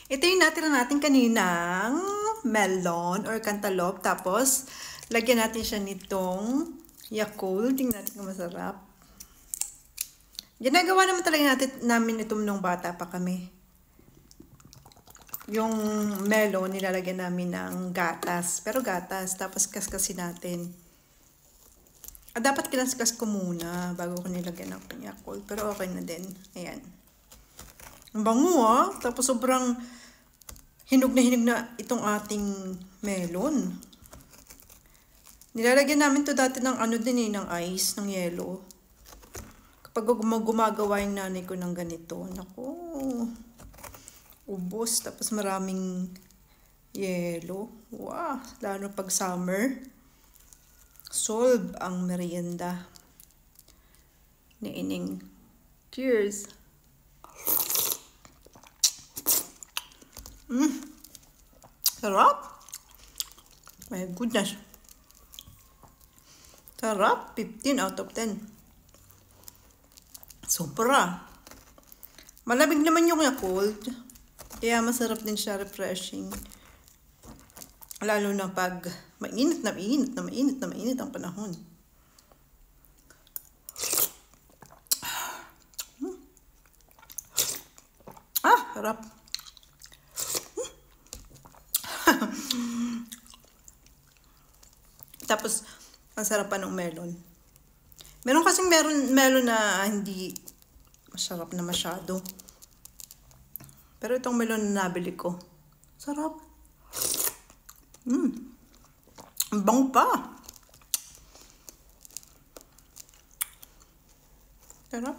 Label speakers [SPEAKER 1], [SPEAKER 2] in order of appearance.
[SPEAKER 1] Ito yung natira natin kaninang melon or cantaloupe. Tapos, lagyan natin siya nitong Yakult. Tingnan natin kung masarap. Ginagawa naman talaga namin ito nung bata pa kami. Yung melon, nilalagyan namin ng gatas. Pero gatas, tapos kaskasin natin. Dapat kinaskas ko muna bago ko nilagyan ng Yakult. Pero okay na din. Ayan. Ang bango Tapos sobrang hinog na itong ating melon. Nilalagyan namin to dati ng ng ice, ng yelo. Kapag gumagawa yung nanay ko ng ganito, naku, ubos. Tapos maraming yelo. Wow, lalo pag summer. Solve ang merienda ni Ining. Cheers! Sarap! My goodness! Sarap! 15 out of 10. Sobra! Malamig naman yung Yakult. Kaya masarap din siya, refreshing. Lalo na pag mainit ang panahon. Sarap. Tapos, ang sarap pa ng melon. Meron kasing melon na hindi masarap na masyado. Pero itong melon na nabili ko, sarap. Ang bango pa. Sarap.